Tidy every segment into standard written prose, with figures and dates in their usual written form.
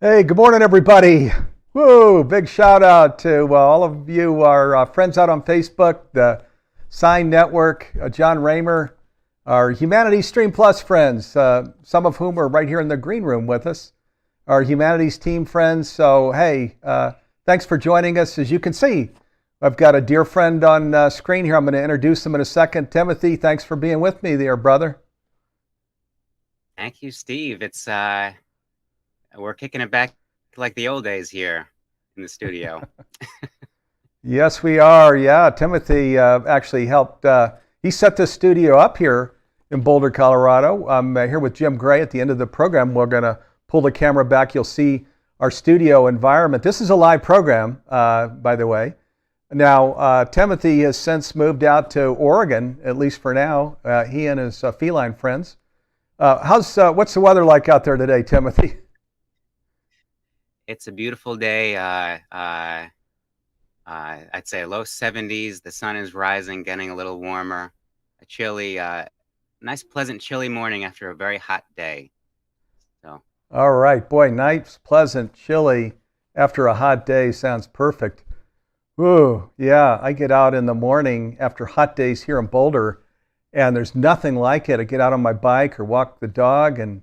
Hey, good morning, everybody. Woo! Big shout out to all of you, our friends out on Facebook, the Sign Network, John Raymer, our Humanities Stream Plus friends, some of whom are right here in the green room with us, our Humanities team friends. So, hey, thanks for joining us. As you can see, I've got a dear friend on screen here. I'm going to introduce him in a second. Timothy, thanks for being with me there, brother. Thank you, Steve. It's we're kicking it back like the old days here in the studio. Yes, we are. Yeah, Timothy actually helped. He set the studio up here in Boulder, Colorado. I'm here with Jim Gray at the end of the program. We're going to pull the camera back. You'll see our studio environment. This is a live program, by the way. Now, Timothy has since moved out to Oregon, at least for now. He and his feline friends. What's the weather like out there today, Timothy? It's a beautiful day. I'd say low 70s. The sun is rising, getting a little warmer. A chilly, nice, pleasant, chilly morning after a very hot day. So All right, boy, nice, pleasant, chilly after a hot day sounds perfect. Ooh, yeah, I get out in the morning after hot days here in Boulder, and there's nothing like it. I get out on my bike or walk the dog, and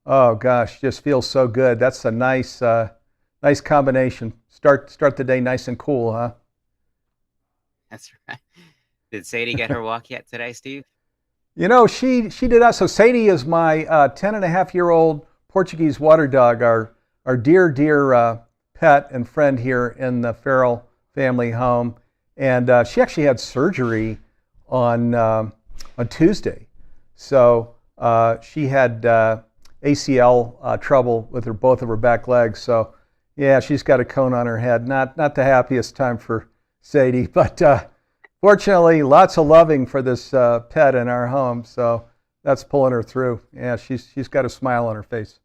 oh gosh, just feels so good. That's a nice combination. Start the day nice and cool, huh? that's right. Did Sadie get her walk yet today, Steve? You know, she did that. So Sadie is my 10 and a half year old Portuguese water dog, our dear pet and friend here in the Farrell family home, and she actually had surgery on Tuesday. So she had ACL trouble with both of her back legs. So yeah, she's got a cone on her head. Not the happiest time for Sadie, but fortunately, lots of loving for this pet in our home. So that's pulling her through. Yeah, she's got a smile on her face.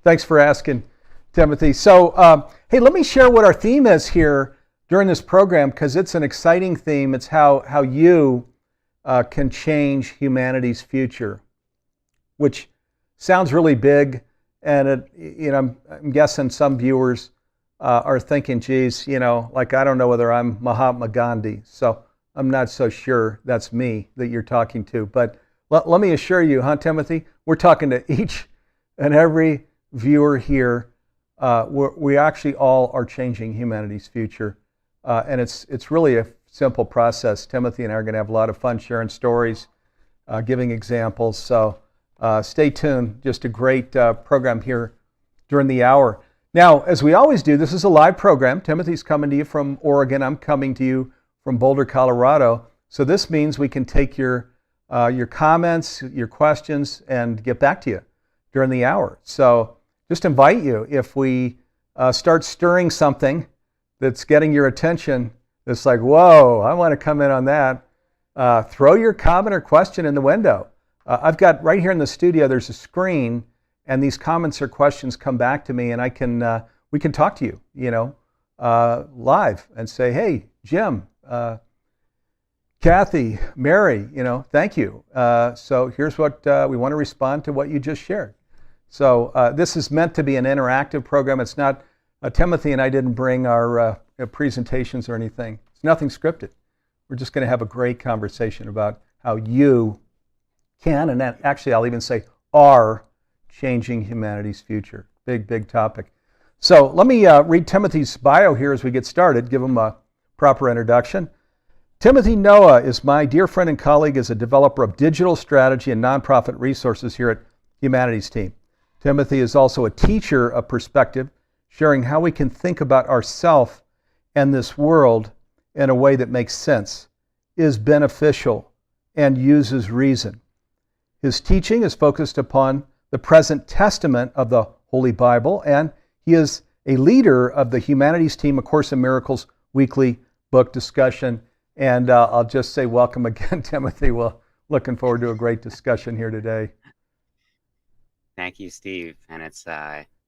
Thanks for asking, Timothy. So, hey, let me share what our theme is here during this program because it's an exciting theme. It's how you can change humanity's future, which sounds really big. And I'm guessing some viewers are thinking, geez, like I don't know whether I'm Mahatma Gandhi. So I'm not so sure that's me that you're talking to. But let me assure you, huh, Timothy? We're talking to each and every viewer here. We actually all are changing humanity's future. And it's really a simple process. Timothy and I are going to have a lot of fun sharing stories, giving examples. So stay tuned. Just a great program here during the hour. Now, as we always do, this is a live program. Timothy's coming to you from Oregon. I'm coming to you from Boulder, Colorado. So this means we can take your comments, your questions, and get back to you during the hour. So just invite you, if we start stirring something that's getting your attention, it's like, whoa, I want to come in on that. Throw your comment or question in the window. I've got right here in the studio, there's a screen, and these comments or questions come back to me, and we can talk to you, live and say, hey, Jim, Kathy, Mary, thank you. So here's what we want to respond to what you just shared. So this is meant to be an interactive program. It's not, Timothy and I didn't bring our presentations or anything. It's nothing scripted. We're just going to have a great conversation about how you can, and then actually I'll even say are, changing humanity's future. Big topic. So let me read Timothy's bio here as we get started, give him a proper introduction. Timothy Noah is my dear friend and colleague as a developer of digital strategy and nonprofit resources here at Humanities Team. Timothy is also a teacher of perspective, sharing how we can think about ourself and this world in a way that makes sense, is beneficial, and uses reason. His teaching is focused upon the present testament of the Holy Bible, and he is a leader of the Humanities Team, A Course in Miracles weekly book discussion. And I'll just say welcome again, Timothy. Well, looking forward to a great discussion here today. Thank you, Steve. And it's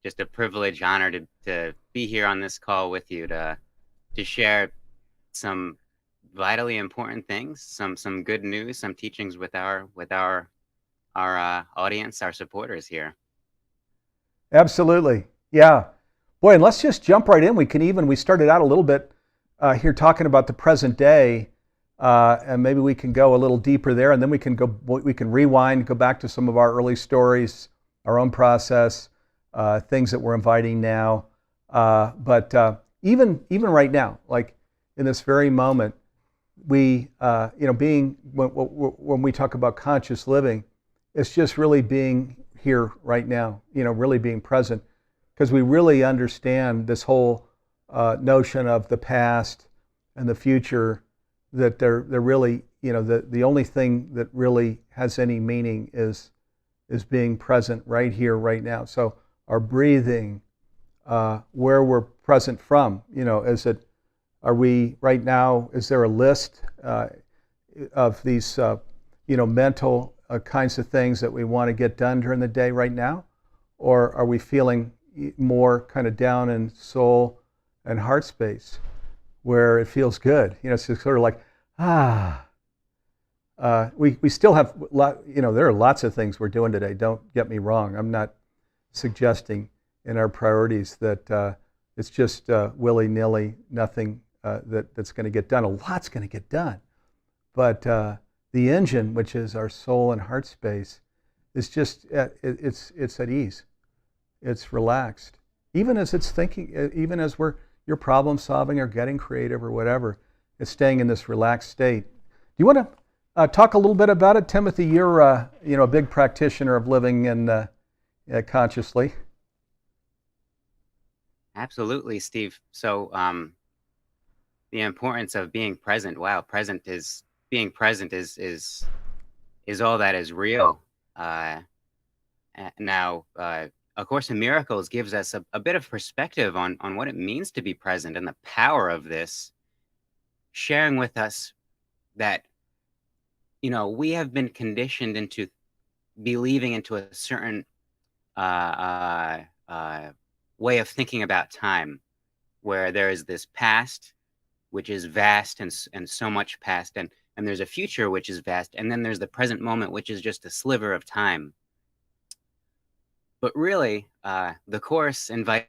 just a privilege, honor to be here on this call with you to share some vitally important things, some good news, some teachings with our audience, our supporters here. Absolutely. Yeah. Boy, and let's just jump right in. We started out a little bit here talking about the present day, and maybe we can go a little deeper there, and then we can rewind, go back to some of our early stories, our own process, things that we're inviting now. But even right now, like in this very moment, being when we talk about conscious living, it's just really being here right now, really being present, because we really understand this whole notion of the past and the future, that they're really, the only thing that really has any meaning is being present right here, right now. So our breathing, where we're present from, are we right now, is there a list of these, mental kinds of things that we want to get done during the day right now? Or are we feeling more kind of down in soul and heart space where it feels good? It's just sort of like, ah. We still have, there are lots of things we're doing today. Don't get me wrong. I'm not suggesting in our priorities that it's just willy-nilly, nothing that's going to get done. A lot's going to get done. But the engine, which is our soul and heart space, is just it's at ease. It's relaxed. Even as it's thinking, even as you're problem solving or getting creative or whatever, it's staying in this relaxed state. Do you want to talk a little bit about it, Timothy? You're a big practitioner of living in consciously. Absolutely, Steve. So, the importance of being present. Wow, present is being present is all that is real. Uh, Now, A Course in Miracles gives us a bit of perspective on what it means to be present and the power of this, sharing with us that we have been conditioned into believing into a certain uh, uh, uh, way of thinking about time, where there is this past, which is vast and so much past, and there's a future which is vast, and then there's the present moment, which is just a sliver of time. But really, the Course invites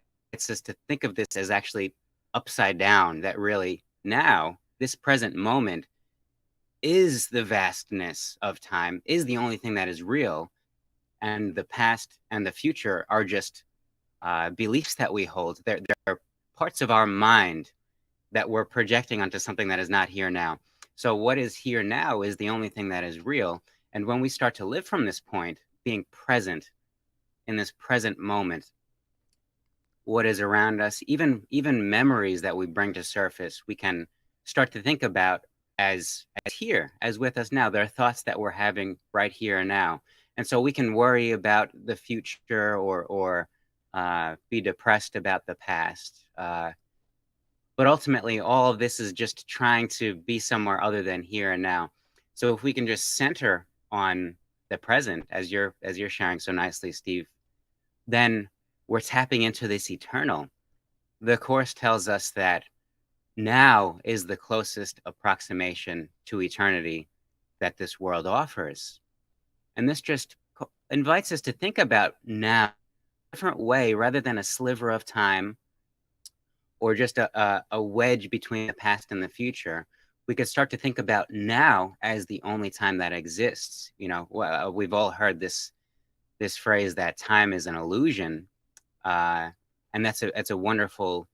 us to think of this as actually upside down, that really now, this present moment is the vastness of time, is the only thing that is real. And the past and the future are just beliefs that we hold. They're parts of our mind that we're projecting onto something that is not here now. So, what is here now is the only thing that is real. And when we start to live from this point, being present in this present moment, what is around us, even memories that we bring to surface, we can start to think about as here, as with us now. There are thoughts that we're having right here and now, and so we can worry about the future or be depressed about the past. But ultimately, all of this is just trying to be somewhere other than here and now. So if we can just center on the present, as you're sharing so nicely, Steve, then we're tapping into this eternal. The Course tells us that now is the closest approximation to eternity that this world offers. And this just invites us to think about now a different way rather than a sliver of time or just a wedge between the past and the future. We could start to think about now as the only time that exists. We've all heard this phrase that time is an illusion, uh, and that's a wonderful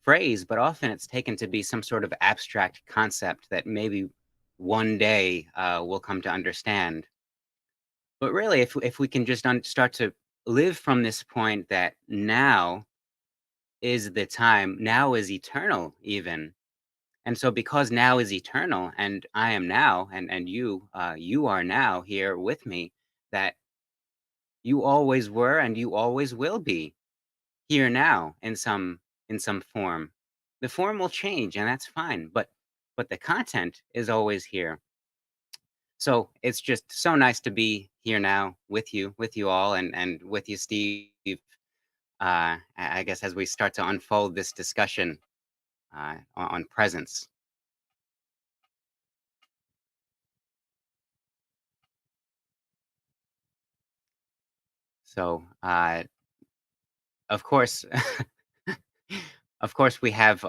phrase, but often it's taken to be some sort of abstract concept that maybe one day we'll come to understand. But really, if we can just start to live from this point that now is the time, now is eternal, even. And so, because now is eternal, and I am now, and you are now here with me, that you always were and you always will be here now in some form. The form will change, and that's fine, but the content is always here. So it's just so nice to be here now with you all, and with you, Steve. I guess as we start to unfold this discussion on presence. So of course, of course, we have.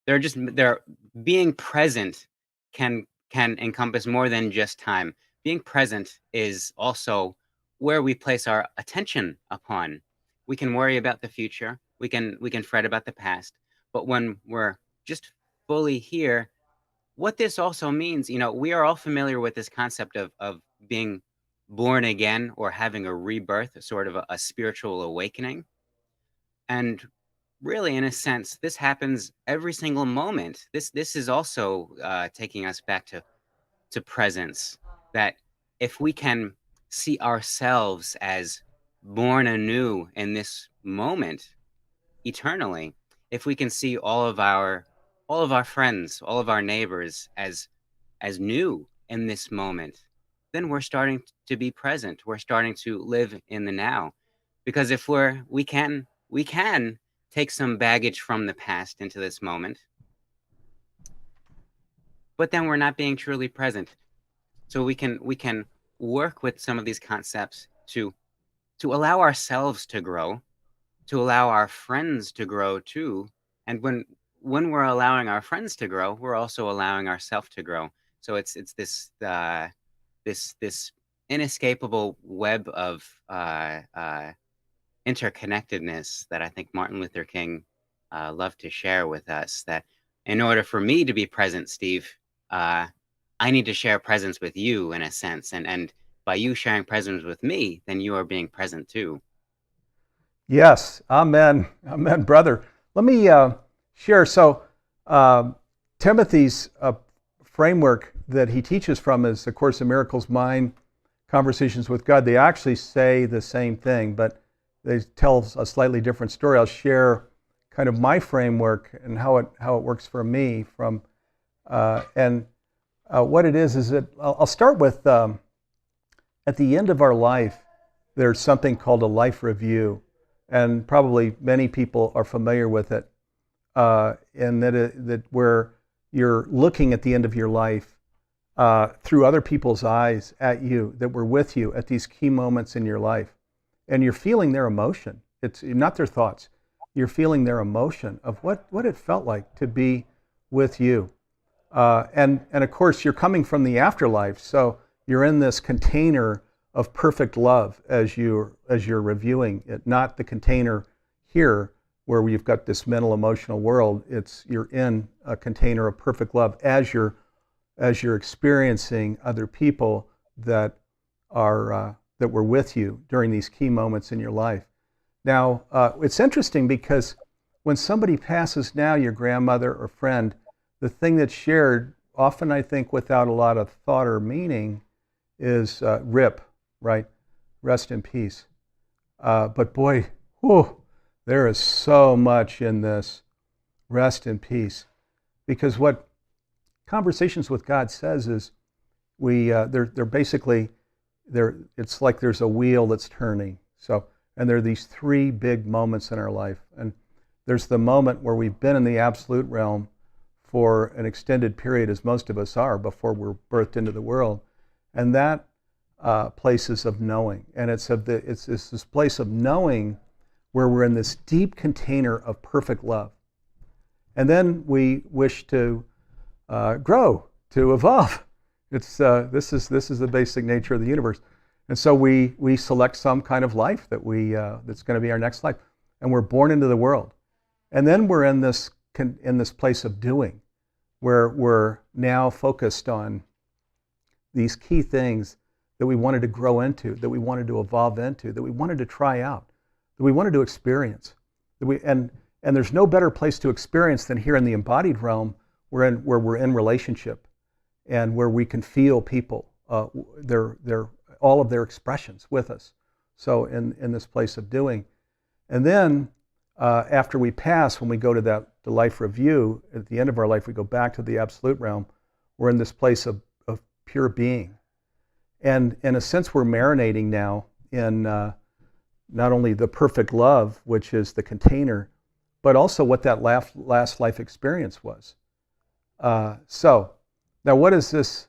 They're just they're being present can encompass more than just time. Being present is also where we place our attention upon. We can worry about the future. We can fret about the past. But when we're just fully here, what this also means, we are all familiar with this concept of being born again or having a rebirth, sort of a spiritual awakening. And really, in a sense, this happens every single moment. This is also taking us back to presence. That if we can see ourselves as born anew in this moment eternally, if we can see all of our friends, all of our neighbors as new in this moment, then we're starting to be present. We're starting to live in the now. Because if we can take some baggage from the past into this moment, but then we're not being truly present. So we can work with some of these concepts to allow ourselves to grow, to allow our friends to grow too. And when we're allowing our friends to grow, we're also allowing ourselves to grow. So it's this inescapable web of interconnectedness that I think Martin Luther King loved to share with us. That in order for me to be present, Steve, uh, I need to share presence with you in a sense, and by you sharing presence with me, then you are being present too. Yes, amen, amen, brother. Let me share. So, uh, Timothy's framework that he teaches from is A Course in Miracles, Mind, Conversations with God. They actually say the same thing, but they tell a slightly different story. I'll share kind of my framework and how it works for me from and what it is that I'll start with at the end of our life, there's something called a life review, and probably many people are familiar with it. And that where you're looking at the end of your life through other people's eyes at you that were with you at these key moments in your life, and you're feeling their emotion. It's not their thoughts. You're feeling their emotion of what it felt like to be with you. And of course, you're coming from the afterlife, so you're in this container of perfect love as you're reviewing it, not the container here where we've got this mental emotional world. You're in a container of perfect love as you're experiencing other people that were with you during these key moments in your life. Now, it's interesting because when somebody passes now, your grandmother or friend, the thing that's shared, often I think without a lot of thought or meaning, is RIP, right? Rest in peace. But boy, whew, there is so much in this rest in peace. Because what Conversations with God says is they're basically, it's like there's a wheel that's turning. So, and there are these three big moments in our life. And there's the moment where we've been in the absolute realm for an extended period, as most of us are, before we're birthed into the world. And that place is of knowing. And it's this place of knowing where we're in this deep container of perfect love. And then we wish to grow, to evolve. This is the basic nature of the universe. And so we select some kind of life that's going to be our next life. And we're born into the world. And then we're in this place of doing, where we're now focused on these key things that we wanted to grow into, that we wanted to evolve into, that we wanted to try out, that we wanted to experience. And there's no better place to experience than here in the embodied realm, where we're in relationship, and where we can feel people, their all of their expressions with us. So in this place of doing, and then after we pass, when we go to the life review, at the end of our life, we go back to the absolute realm. We're in this place of pure being. And in a sense, we're marinating now in not only the perfect love, which is the container, but also what that last life experience was. So now what does this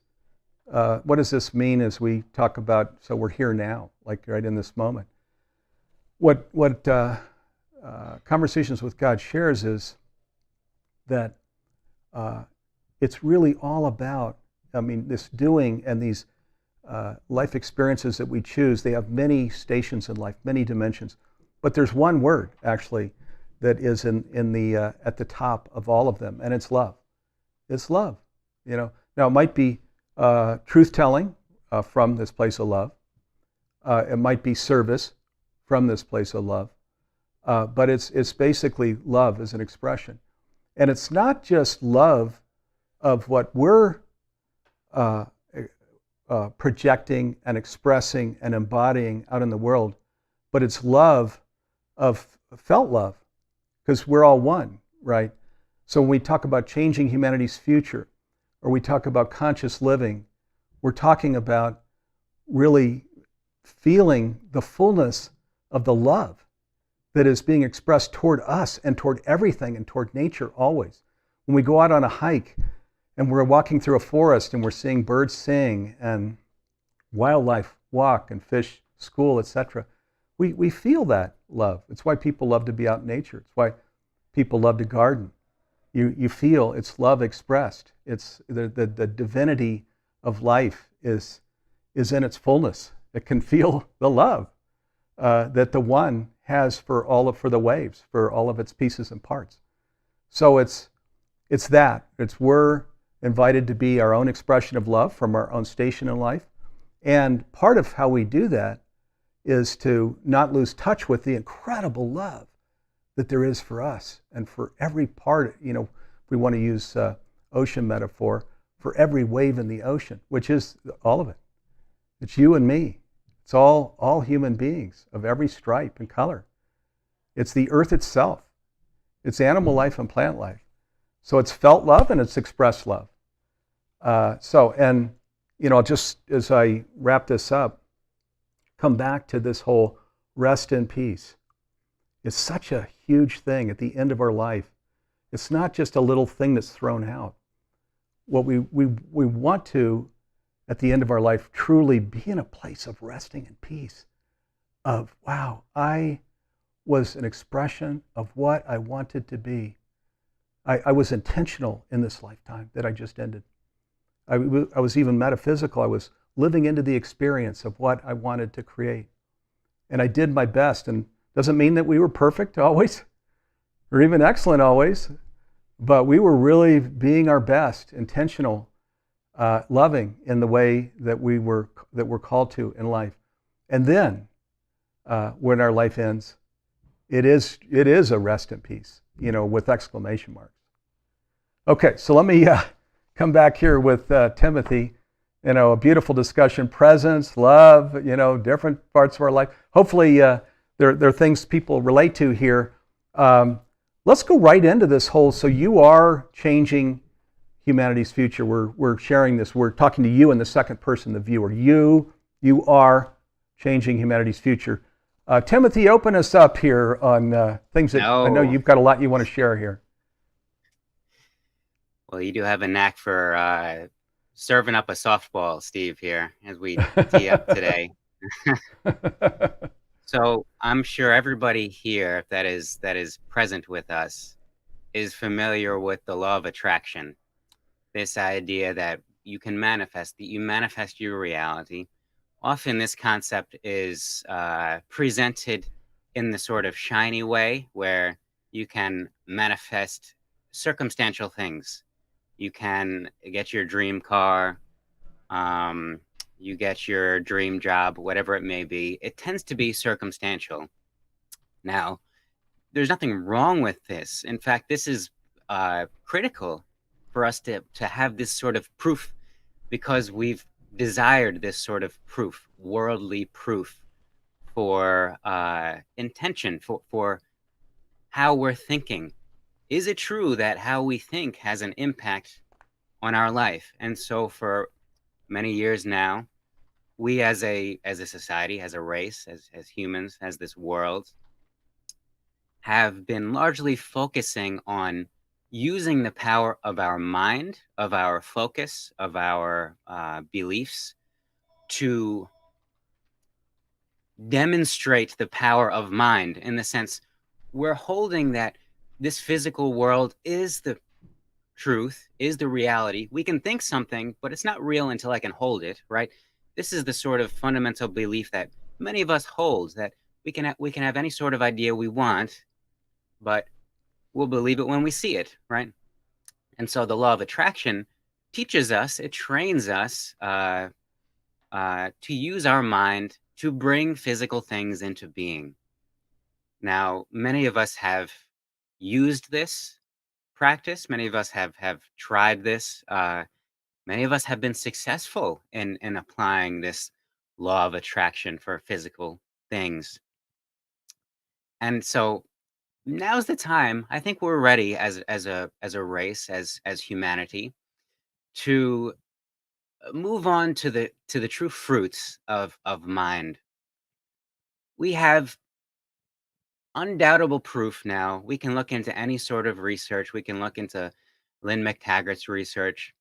mean as we talk about, so we're here now, like right in this moment? What Conversations with God shares is that uh, it's really all about, I mean, this doing and these life experiences that we choose. They have many stations in life, many dimensions, but there's one word actually that is in the at the top of all of them, and it's love. It's love. Now it might be truth telling from this place of love. It might be service from this place of love. But it's basically love as an expression. And it's not just love of what we're uh, projecting and expressing and embodying out in the world, but it's love of felt love, because we're all one, right? So when we talk about changing humanity's future, or we talk about conscious living, we're talking about really feeling the fullness of the love that is being expressed toward us and toward everything and toward nature always. When we go out on a hike and we're walking through a forest and we're seeing birds sing and wildlife walk and fish school, etc., we feel that love. It's why people love to be out in nature. It's why people love to garden. You feel it's love expressed. It's the divinity of life is in its fullness. It can feel the love that the one has for the waves, for all of its pieces and parts. So it's that. We're invited to be our own expression of love from our own station in life. And part of how we do that is to not lose touch with the incredible love that there is for us and for every part, if we want to use ocean metaphor, for every wave in the ocean, which is all of it. It's you and me. It's all human beings of every stripe and color. It's the earth itself. It's animal life and plant life. So it's felt love and it's expressed love. Just as I wrap this up, come back to this whole rest in peace. It's such a huge thing at the end of our life. It's not just a little thing that's thrown out. What we want to, at the end of our life, truly be in a place of resting in peace, of, wow, I was an expression of what I wanted to be. I was intentional in this lifetime that I just ended. I was even metaphysical. I was living into the experience of what I wanted to create. And I did my best. And doesn't mean that we were perfect always, or even excellent always, but we were really being our best, intentional, loving in the way that we're called to in life. And then, when our life ends, it is a rest in peace, with exclamation marks. Okay, so let me come back here with Timothy. A beautiful discussion: presence, love, different parts of our life. Hopefully, there are things people relate to here. Let's go right into this whole. So you are changing humanity's future. We're sharing this. We're talking to you in the second person, the viewer. You are changing humanity's future. Timothy, open us up here on things that I know you've got a lot you want to share here. Well, you do have a knack for serving up a softball, Steve, here as we tee up today. So I'm sure everybody here that is present with us is familiar with the law of attraction. This idea that you manifest your reality. Often this concept is presented in the sort of shiny way where you can manifest circumstantial things. You can get your dream car, you get your dream job, whatever it may be. It tends to be circumstantial. Now, there's nothing wrong with this. In fact, this is critical for us to have this sort of proof, because we've desired this sort of proof, worldly proof for intention, for how we're thinking. Is it true that how we think has an impact on our life? And so for many years now, we as a society, as a race, as humans, as this world, have been largely focusing on using the power of our mind, of our focus, of our beliefs to demonstrate the power of mind, in the sense we're holding that this physical world is the truth, is the reality. We can think something, but it's not real until I can hold it, right? This is the sort of fundamental belief that many of us hold, that we can have any sort of idea we want, but we'll believe it when we see it, right? And so the law of attraction teaches us, it trains us to use our mind to bring physical things into being. Now, many of us have used this practice. Many of us have tried this. Many of us have been successful in applying this law of attraction for physical things. And so now's the time. I think we're ready as a race, as humanity, to move on to the true fruits of mind. We have undoubtable proof now. We can look into any sort of research. We can look into Lynn McTaggart's research.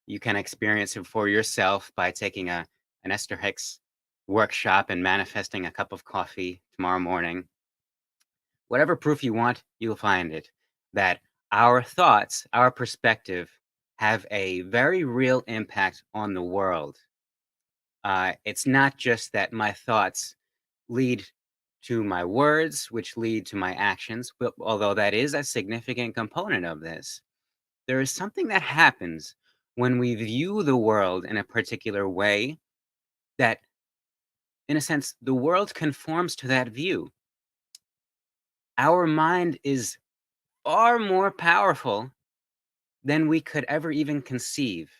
You can experience it for yourself by taking an Esther Hicks workshop and manifesting a cup of coffee tomorrow morning. Whatever proof you want, you'll find it. That our thoughts, our perspective, have a very real impact on the world. It's not just that my thoughts lead to my words, which lead to my actions, but although that is a significant component of this, there is something that happens when we view the world in a particular way that, in a sense, the world conforms to that view. Our mind is far more powerful than we could ever even conceive.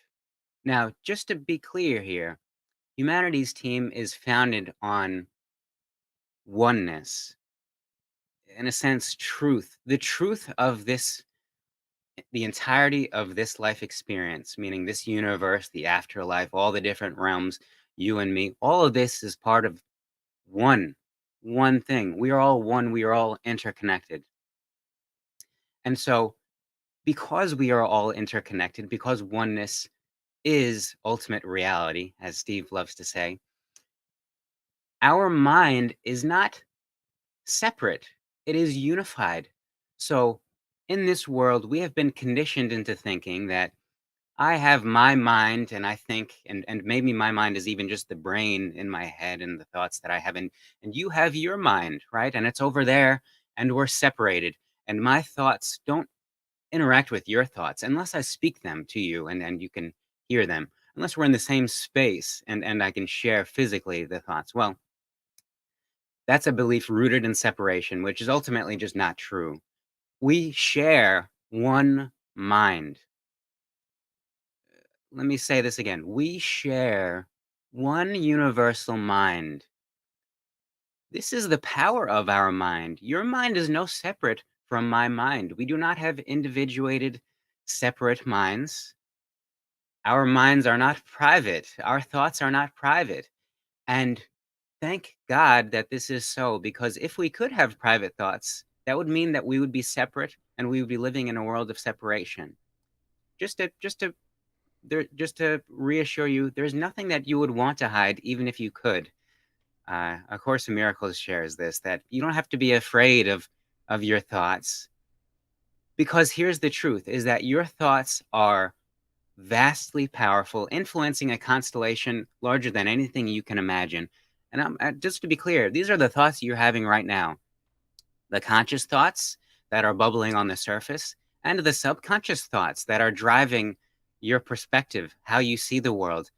Now, just to be clear here, humanity's team is founded on oneness, in a sense, truth. The truth of this, the entirety of this life experience, meaning this universe, the afterlife, all the different realms, you and me, all of this is part of one, one thing. We are all one. We are all interconnected. And so, because we are all interconnected, because oneness is ultimate reality, as Steve loves to say, our mind is not separate, it is unified. So, in this world, we have been conditioned into thinking that I have my mind and I think, and maybe my mind is even just the brain in my head and the thoughts that I have, and you have your mind, right? And it's over there, and we're separated. And my thoughts don't interact with your thoughts unless I speak them to you and you can hear them, unless we're in the same space and I can share physically the thoughts. Well, that's a belief rooted in separation, which is ultimately just not true. We share one mind. Let me say this again. We share one universal mind. This is the power of our mind. Your mind is no separate from my mind. We do not have individuated, separate minds. Our minds are not private. Our thoughts are not private. And thank God that this is so, because if we could have private thoughts, that would mean that we would be separate and we would be living in a world of separation. Just to reassure you, there's nothing that you would want to hide, even if you could. A Course in Miracles shares this, that you don't have to be afraid of your thoughts, because here's the truth: is that your thoughts are vastly powerful, influencing a constellation larger than anything you can imagine. And just to be clear, these are the thoughts you're having right now: the conscious thoughts that are bubbling on the surface, and the subconscious thoughts that are driving your perspective, how you see the world,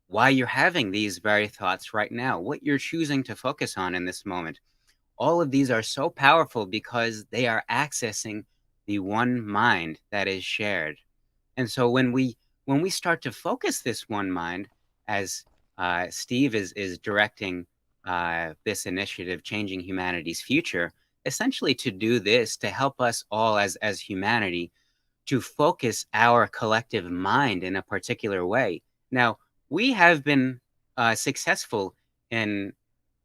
why you're having these very thoughts right now, what you're choosing to focus on in this moment. All of these are so powerful because they are accessing the one mind that is shared. And so when we start to focus this one mind, as Steve is directing this initiative, Changing Humanity's Future, essentially to do this, to help us all as humanity to focus our collective mind in a particular way. Now, we have been successful in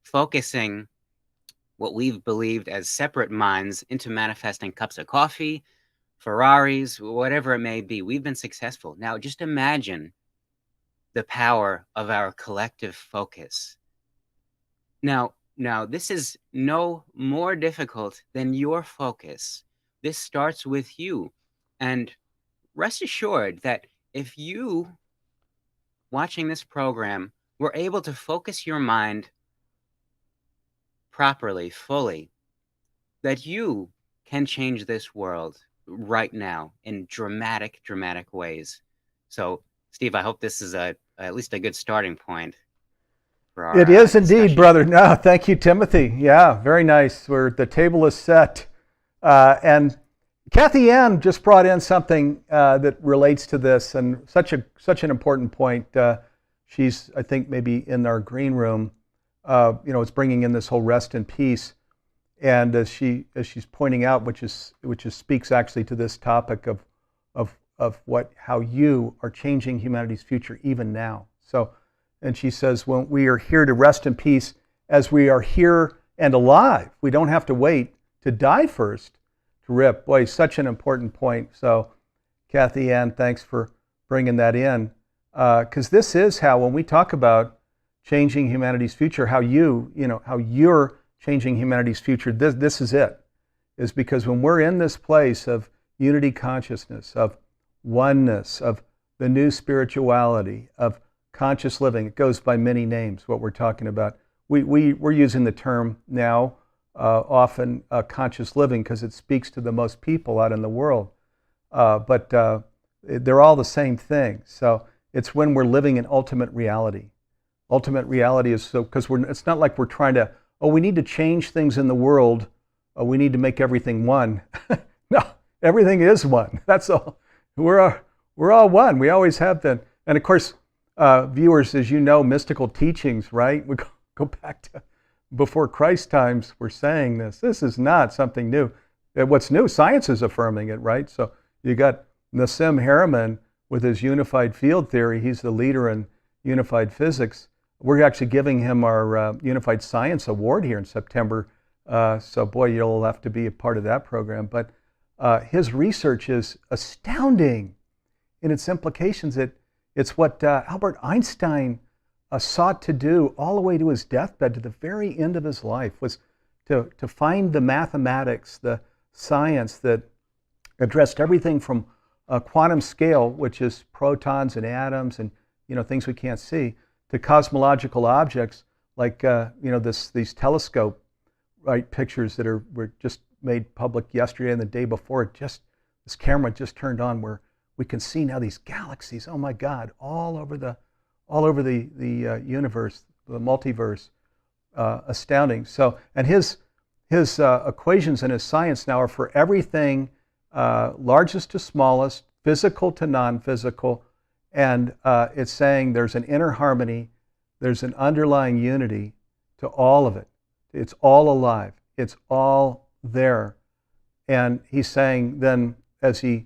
focusing what we've believed as separate minds into manifesting cups of coffee, Ferraris, whatever it may be. We've been successful. Now, just imagine the power of our collective focus. Now, this is no more difficult than your focus. This starts with you. And rest assured that if you, watching this program, were able to focus your mind properly, fully, that you can change this world right now in dramatic, dramatic ways. So, Steve, I hope this is at least a good starting point for It our is indeed, discussion brother. here. No, thank you, Timothy. Yeah, very nice. The table is set. And Kathy Ann just brought in something that relates to this, and such an important point. She's, I think, maybe in our green room. It's bringing in this whole rest and peace, and as she's pointing out, which speaks actually to this topic of how you are changing humanity's future even now. So, and she says, when we are here to rest in peace as we are here and alive, we don't have to wait to die first to rip. Boy, such an important point. So, Kathy Ann, thanks for bringing that in. Because this is how, when we talk about changing humanity's future, how you're changing humanity's future, this is it. Is because when we're in this place of unity consciousness, of oneness, of the new spirituality, of conscious living, it goes by many names, what we're talking about. We're using the term now often conscious living because it speaks to the most people out in the world. But they're all the same thing. So it's when we're living in ultimate reality. Ultimate reality is so, because it's not like we're trying to, we need to change things in the world. We need to make everything one. No, everything is one. That's all. We're all one. We always have been. And of course, viewers, as you know, mystical teachings, right? We go back to before Christ times. We're saying this. This is not something new. What's new? Science is affirming it, right? So you got Nassim Haramein with his unified field theory. He's the leader in unified physics. We're actually giving him our Unified Science Award here in September. So boy, you'll have to be a part of that program. But his research is astounding in its implications. It's what Albert Einstein sought to do all the way to his deathbed, to the very end of his life, was to find the mathematics, the science that addressed everything from a quantum scale, which is protons and atoms and things we can't see, to cosmological objects like these telescope pictures that were just made public yesterday and the day before. This camera just turned on where we can see now these galaxies. Oh my God, all over the universe, the multiverse. Astounding. So, and his equations and his science now are for everything, largest to smallest, physical to non-physical, and it's saying there's an inner harmony, there's an underlying unity to all of it. It's all alive. It's all there. And he's saying then, as he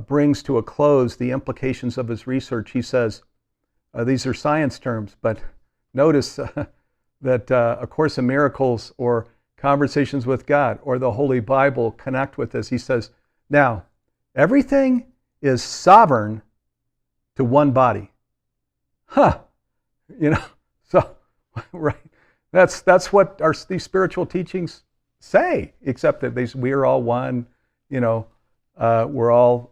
brings to a close the implications of his research, he says, these are science terms, but notice that A Course in Miracles or Conversations with God or the Holy Bible connect with this. He says, now, everything is sovereign to one body. So, right. That's what these spiritual teachings say, except that we are all one, we're all,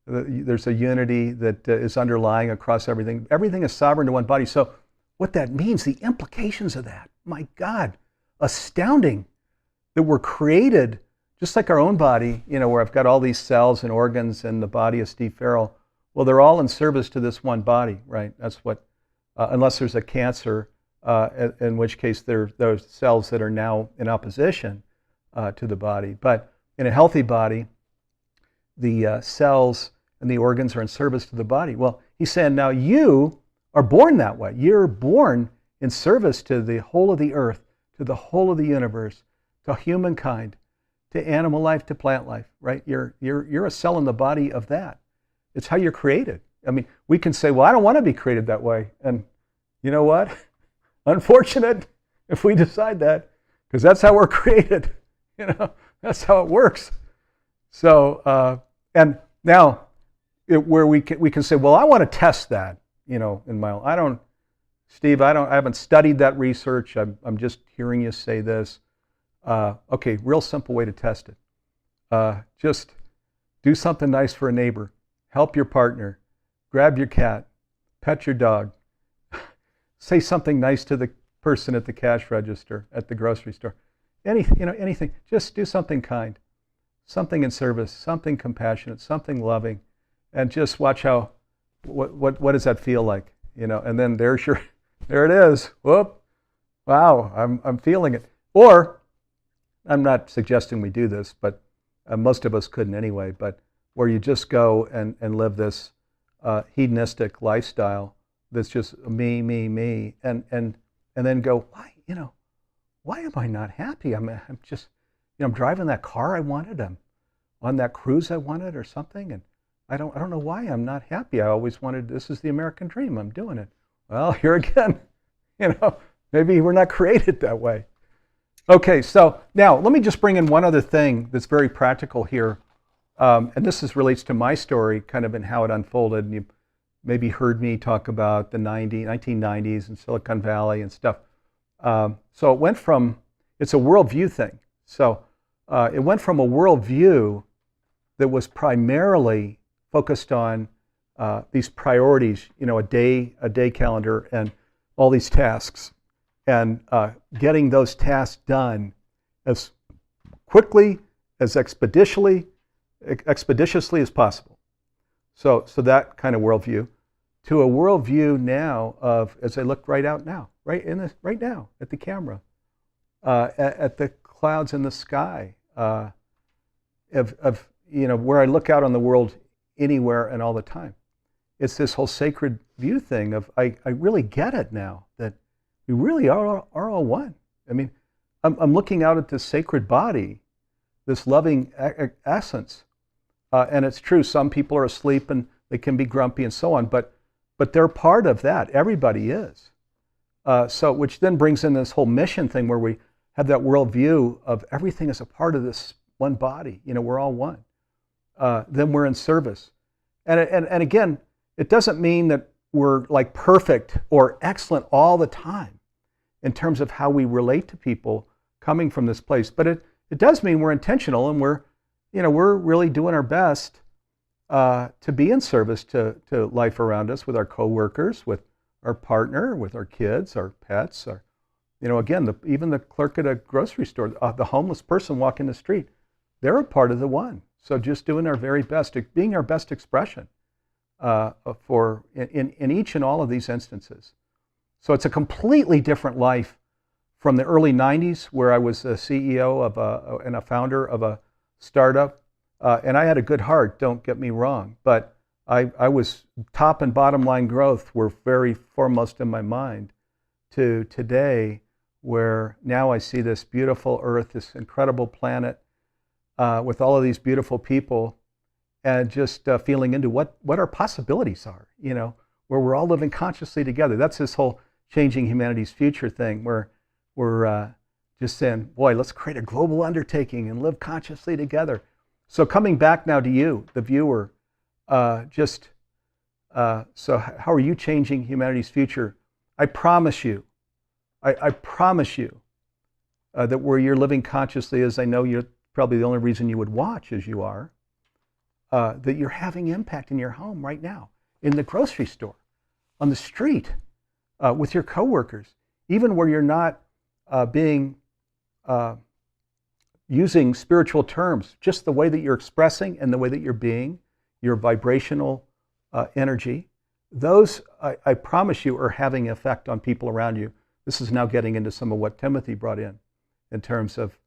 there's a unity that is underlying across everything. Everything is sovereign to one body. So what that means, the implications of that, my God, astounding, that we're created just like our own body, where I've got all these cells and organs in the body of Steve Farrell. Well, they're all in service to this one body, right? That's what, unless there's a cancer, in which case there are cells that are now in opposition to the body. But in a healthy body, the cells and the organs are in service to the body. Well, he's saying now you are born that way. You're born in service to the whole of the earth, to the whole of the universe, to humankind, to animal life, to plant life, right? You're a cell in the body of that. It's how you're created. I mean, we can say, well, I don't want to be created that way. And you know what? Unfortunate if we decide that, because that's how we're created. That's how it works. So, and now where we can say, well, I want to test that, in my own. Steve, I haven't studied that research. I'm just hearing you say this. Okay, real simple way to test it. Just do something nice for a neighbor. Help your partner. Grab your cat. Pet your dog. Say something nice to the person at the cash register at the grocery store. Anything. Just do something kind, something in service, something compassionate, something loving, and just watch how. What does that feel like? And then there it is. Whoop! Wow, I'm feeling it. Or I'm not suggesting we do this, but most of us couldn't anyway. But where you just go and live this hedonistic lifestyle that's just me, and then go, why am I not happy? I'm just, I'm driving that car I wanted. I'm on that cruise I wanted or something, and I don't know why I'm not happy. I always wanted, this is the American dream. I'm doing it. Well, here again, maybe we're not created that way. Okay, so now let me just bring in one other thing that's very practical here. And this relates to my story, kind of in how it unfolded. And you maybe heard me talk about the 1990s and Silicon Valley and stuff. So it went from, it's a worldview thing. So it went from a worldview that was primarily focused on these priorities, a day calendar and all these tasks, and getting those tasks done as quickly, as expeditiously as possible. So that kind of worldview, to a worldview now of, as I look right now at the camera, at the clouds in the sky, of where I look out on the world anywhere and all the time. It's this whole sacred view thing of, I really get it now, that we really are all one. I mean, I'm looking out at this sacred body, this loving essence. And it's true, some people are asleep and they can be grumpy and so on, but they're part of that. Everybody is. So, which then brings in this whole mission thing where we have that worldview of everything is a part of this one body. We're all one. Then we're in service. And again, it doesn't mean that we're like perfect or excellent all the time in terms of how we relate to people coming from this place. But it does mean we're intentional, and we're really doing our best to be in service to life around us, with our coworkers, with our partner, with our kids, our pets, again, even the clerk at a grocery store, the homeless person walking the street, they're a part of the one. So just doing our very best, being our best expression in each and all of these instances. So it's a completely different life from the early 90s, where I was a CEO and a founder of a startup. And I had a good heart, don't get me wrong, but I was top and bottom line growth were very foremost in my mind, to today, where now I see this beautiful earth, this incredible planet, with all of these beautiful people, and just feeling into what our possibilities are, where we're all living consciously together. That's this whole changing humanity's future thing, where we're just saying, boy, let's create a global undertaking and live consciously together. So coming back now to you, the viewer, so how are you changing humanity's future? I promise you that where you're living consciously, as I know you're probably the only reason you would watch as you are, that you're having impact in your home right now, in the grocery store, on the street, with your coworkers, even where you're not using spiritual terms, just the way that you're expressing and the way that you're being, your vibrational energy, those, I promise you, are having an effect on people around you. This is now getting into some of what Timothy brought in terms of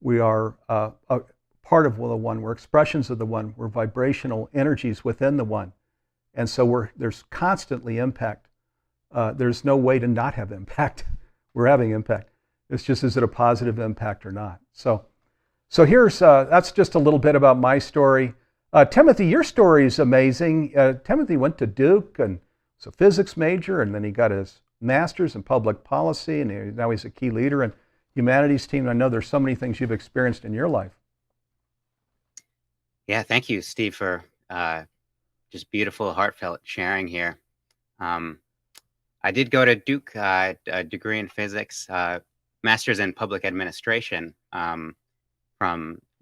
we are a part of the one, we're expressions of the one, we're vibrational energies within the one. And so there's constantly impact. There's no way to not have impact. We're having impact. It's just, is it a positive impact or not? So here's, that's just a little bit about my story. Timothy, your story is amazing. Timothy went to Duke and was a physics major, and then he got his master's in public policy, and now he's a key leader in humanities team. I know there's so many things you've experienced in your life. Yeah, thank you, Steve, for just beautiful, heartfelt sharing here. I did go to Duke, a degree in physics, master's in public administration from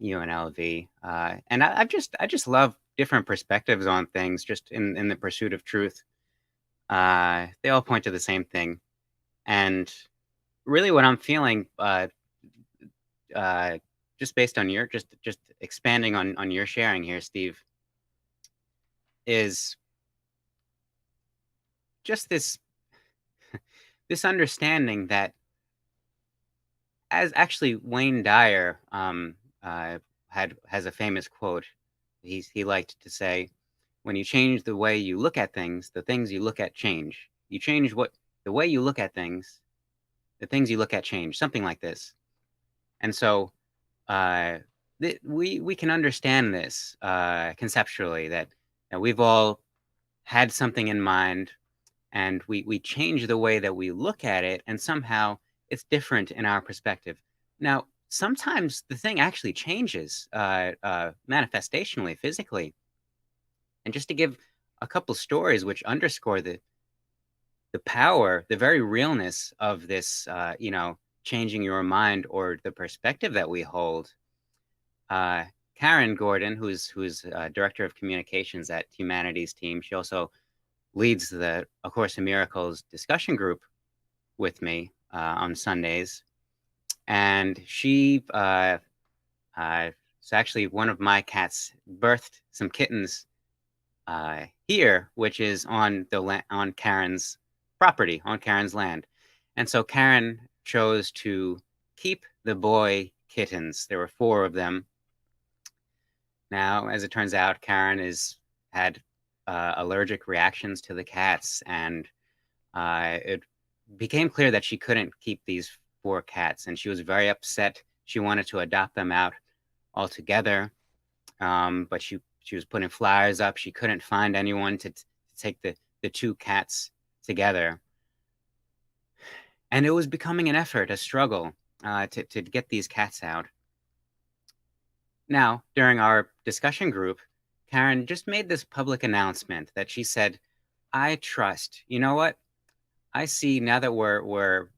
UNLV, and I just love different perspectives on things, just in the pursuit of truth. They all point to the same thing, and really, what I'm feeling, uh, just based on your just expanding on your sharing here, Steve, is just this understanding that, as actually Wayne Dyer has a famous quote. He liked to say, "When you change the way you look at things, the things you look at change. You change what the way you look at things, the things you look at change." Something like this. And so uh, we can understand this conceptually, that we've all had something in mind, and we change the way that we look at it, and somehow it's different in our perspective. Now, sometimes the thing actually changes manifestationally, physically. And just to give a couple stories which underscore the power, the very realness of this, changing your mind or the perspective that we hold. Uh, Karen Gordon, who's director of communications at Humanities Team, she also leads the A Course in Miracles discussion group with me on Sundays, and it's actually one of my cats birthed some kittens here, which is on Karen's property, on Karen's land. And so Karen chose to keep the boy kittens. There were 4 of them. Now, as it turns out, Karen has had allergic reactions to the cats, and it became clear that she couldn't keep these 4 cats, and she was very upset. She wanted to adopt them out altogether, but she was putting flyers up. She couldn't find anyone to take the 2 cats together, and it was becoming an effort, a struggle to get these cats out. Now, during our discussion group, Karen just made this public announcement that she said, "I trust. You know what? I see now that we're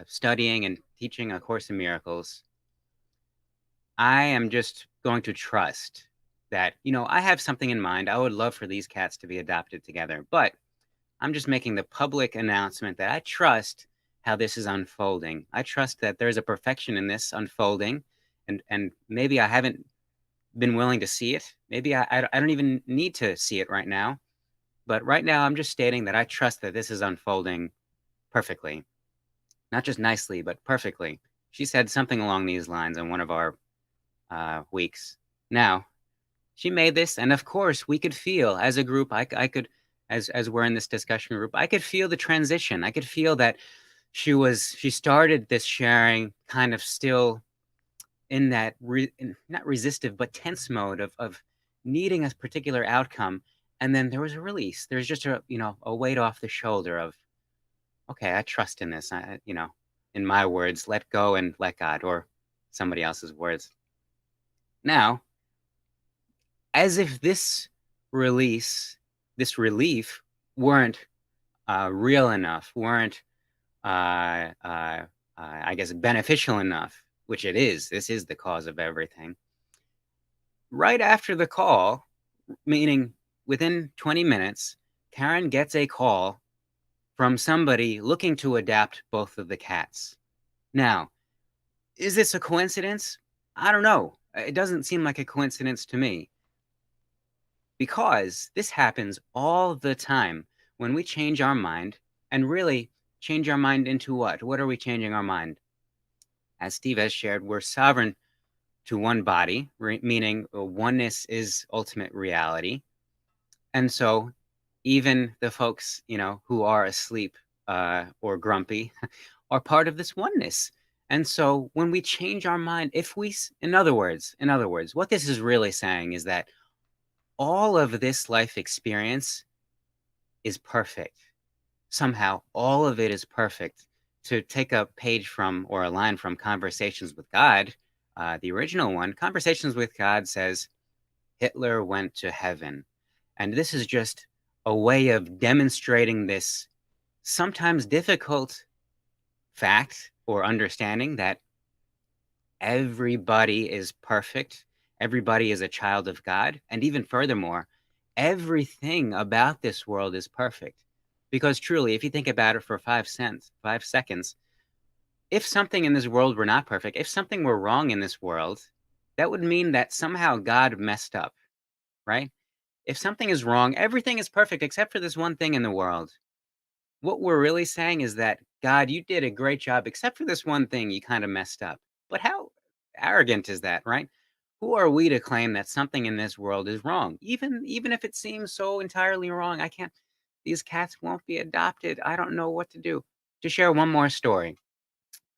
studying and teaching A Course in Miracles, I am just going to trust that, I have something in mind. I would love for these cats to be adopted together, but I'm just making the public announcement that I trust how this is unfolding. I trust that there's a perfection in this unfolding, and maybe I haven't been willing to see it. Maybe I don't even need to see it right now, but right now I'm just stating that I trust that this is unfolding perfectly, not just nicely, but perfectly." She said something along these lines in one of our weeks. Now, she made this, and of course, we could feel as a group. I could, as we're in this discussion group, I could feel the transition. I could feel that she started this sharing kind of still in that not resistive but tense mode of needing a particular outcome, and then there was a release. There's just a weight off the shoulder of, okay, I trust in this. In my words, let go and let God, or somebody else's words. Now, as if this relief weren't real enough, weren't, I guess, beneficial enough, which it is. This is the cause of everything. Right after the call, meaning within 20 minutes, Karen gets a call from somebody looking to adopt both of the cats. Now, is this a coincidence? I don't know. It doesn't seem like a coincidence to me, because this happens all the time when we change our mind. And really, change our mind into what? What are we changing our mind? As Steve has shared, we're sovereign to one body, meaning oneness is ultimate reality. And so even the folks, who are asleep or grumpy are part of this oneness. And so when we change our mind, in other words, what this is really saying is that all of this life experience is perfect. Somehow, all of it is perfect. To take a page from, or a line from, Conversations with God, the original one, Conversations with God says, Hitler went to heaven. And this is just a way of demonstrating this sometimes difficult fact or understanding that everybody is perfect, everybody is a child of God, and even furthermore, everything about this world is perfect. Because truly, if you think about it for 5 seconds, if something in this world were not perfect, if something were wrong in this world, that would mean that somehow God messed up, right? If something is wrong, everything is perfect except for this one thing in the world. What we're really saying is that, God, you did a great job, except for this one thing you kind of messed up. But how arrogant is that, right? Who are we to claim that something in this world is wrong? Even if it seems so entirely wrong, I can't, these cats won't be adopted. I don't know what to do. To share one more story,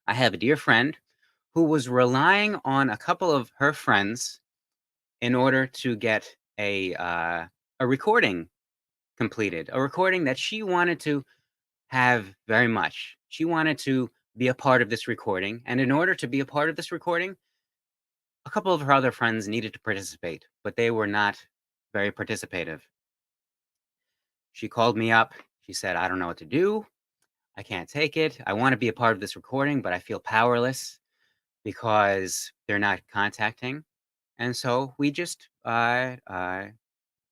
I have a dear friend who was relying on a couple of her friends in order to get a recording completed, a recording that she wanted to have very much. She wanted to be a part of this recording, and in order to be a part of this recording, a couple of her other friends needed to participate, but they were not very participative. She called me up. She said, I don't know what to do. I can't take it. I want to be a part of this recording, but I feel powerless because they're not contacting. And so we just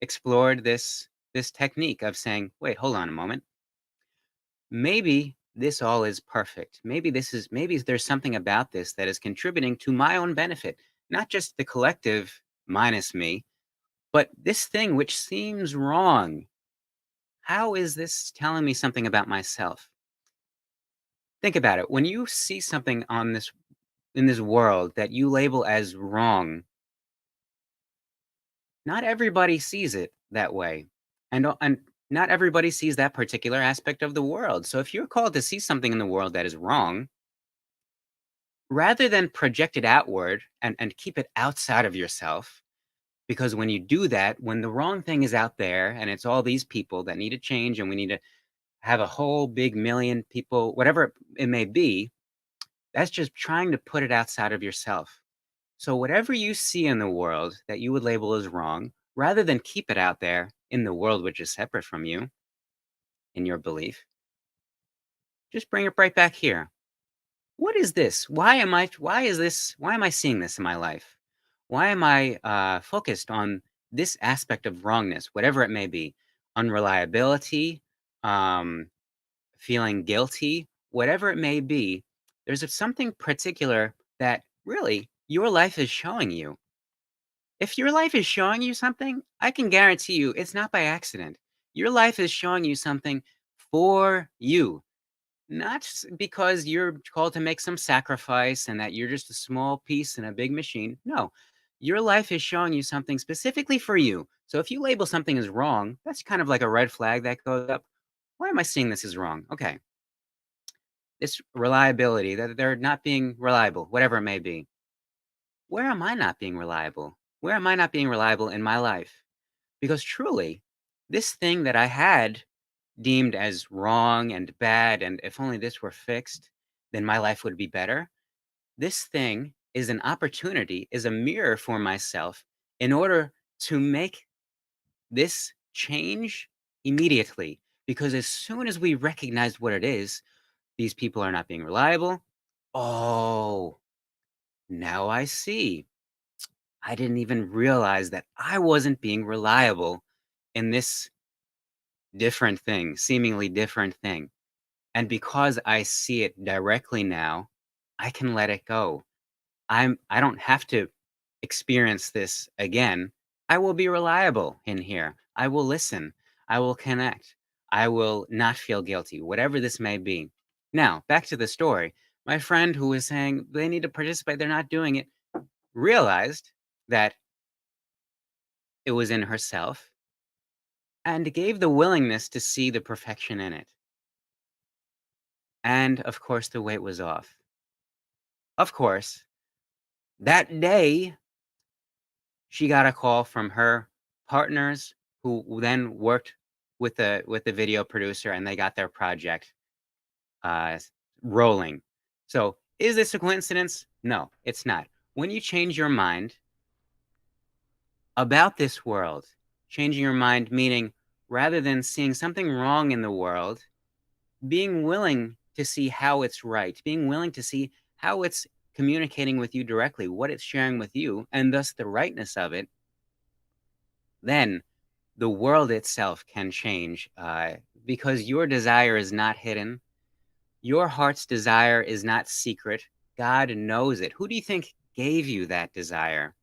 explored this technique of saying, wait, hold on a moment. Maybe this all is perfect. Maybe there's something about this that is contributing to my own benefit, not just the collective minus me, but this thing which seems wrong. How is this telling me something about myself? Think about it. When you see something on this in this world that you label as wrong, not everybody sees it that way. And not everybody sees that particular aspect of the world. So if you're called to see something in the world that is wrong, rather than project it outward and keep it outside of yourself, because when you do that, when the wrong thing is out there and it's all these people that need to change and we need to have a whole big million people, whatever it may be, that's just trying to put it outside of yourself. So whatever you see in the world that you would label as wrong, rather than keep it out there in the world which is separate from you in your belief, just bring it right back here. What is this? Why am I seeing this in my life? Why am I focused on this aspect of wrongness, whatever it may be? Unreliability, um, feeling guilty, whatever it may be, something particular that really your life is showing you. If your life is showing you something, I can guarantee you it's not by accident. Your life is showing you something for you, not because you're called to make some sacrifice and that you're just a small piece in a big machine. No, your life is showing you something specifically for you. So if you label something as wrong, that's kind of like a red flag that goes up. Why am I seeing this as wrong? Okay, this reliability, that they're not being reliable, whatever it may be. Where am I not being reliable? Where am I not being reliable in my life? Because truly, this thing that I had deemed as wrong and bad, and if only this were fixed, then my life would be better. This thing is an opportunity, is a mirror for myself in order to make this change immediately. Because as soon as we recognize what it is, these people are not being reliable. Oh, now I see. I didn't even realize that I wasn't being reliable in this different thing, seemingly different thing. And because I see it directly now, I can let it go. I don't have to experience this again. I will be reliable in here. I will listen. I will connect. I will not feel guilty, whatever this may be. Now, back to the story. My friend who was saying they need to participate, they're not doing it, realized that it was in herself and gave the willingness to see the perfection in it. And of course, the weight was off. Of course, that day, she got a call from her partners who then worked with the video producer, and they got their project uh, rolling. So, is this a coincidence? No, it's not. When you change your mind about this world, changing your mind meaning rather than seeing something wrong in the world, being willing to see how it's right, being willing to see how it's communicating with you directly, what it's sharing with you, and thus the rightness of it, then the world itself can change, because your desire is not hidden. Your heart's desire is not secret. God knows it. Who do you think gave you that desire,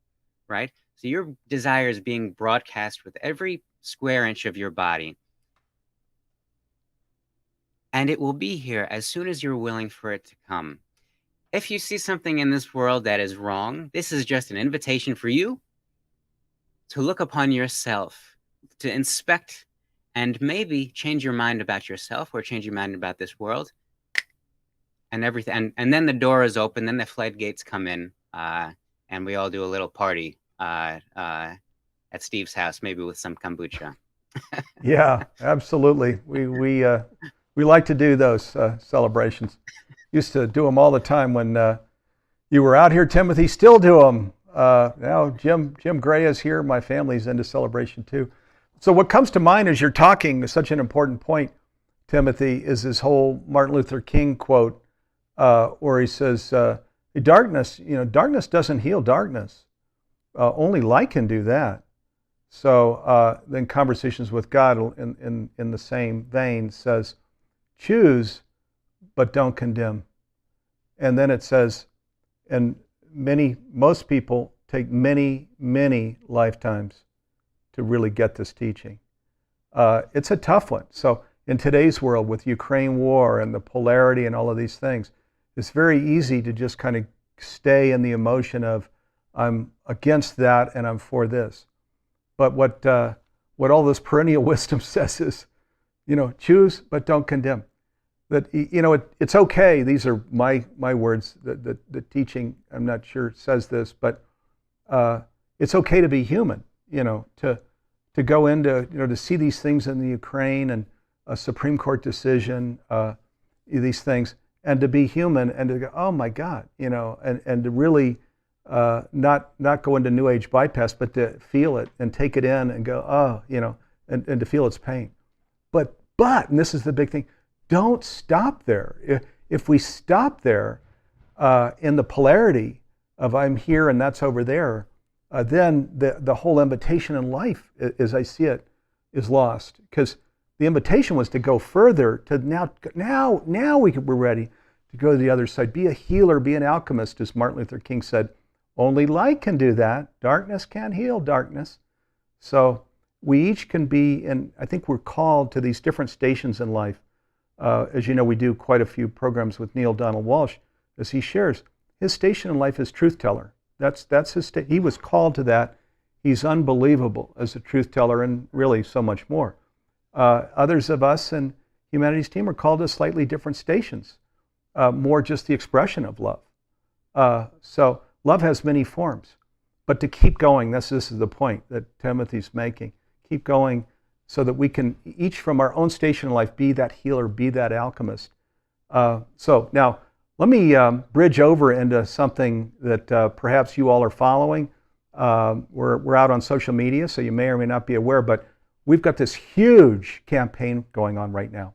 right? So your desire is being broadcast with every square inch of your body. And it will be here as soon as you're willing for it to come. If you see something in this world that is wrong, this is just an invitation for you to look upon yourself, to inspect, and maybe change your mind about yourself or change your mind about this world and everything. And then the door is open, then the floodgates come in, and we all do a little party at Steve's house, maybe with some kombucha. Yeah, absolutely. We like to do those celebrations. Used to do them all the time when you were out here, Timothy. Still do them. Now Jim Gray is here. My family's into celebration too. So what comes to mind as you're talking is such an important point, Timothy, is this whole Martin Luther King quote where he says, "Darkness, darkness doesn't heal darkness. Only light can do that." So then Conversations with God in the same vein says, "Choose, but don't condemn." And then it says, and most people take many, many lifetimes to really get this teaching. It's a tough one. So in today's world with Ukraine war and the polarity and all of these things, it's very easy to just kind of stay in the emotion of, I'm against that and I'm for this. But what all this perennial wisdom says is, choose but don't condemn. That it's okay. These are my words. The teaching, I'm not sure says this, but it's okay to be human. To go into to see these things in the Ukraine and a Supreme Court decision, these things, and to be human and to go, oh my God, and to really not go into New Age bypass, but to feel it and take it in and go, oh, and to feel its pain. But, and this is the big thing, don't stop there. If we stop there in the polarity of I'm here and that's over there, then the whole invitation in life, as I see it, is lost. Because the invitation was to go further, to now we're ready to go to the other side. Be a healer, be an alchemist, as Martin Luther King said. Only light can do that. Darkness can't heal darkness. So we each can be, and I think we're called to these different stations in life. As you know, we do quite a few programs with Neale Donald Walsch, as he shares. His station in life is truth teller. That's his he was called to that. He's unbelievable as a truth teller, and really so much more. Others of us in Humanities Team are called to slightly different stations, more just the expression of love. So love has many forms, but to keep going, this is the point that Timothy's making. Keep going so that we can, each from our own station in life, be that healer, be that alchemist. So now, let me bridge over into something that perhaps you all are following. We're out on social media, so you may or may not be aware, but we've got this huge campaign going on right now.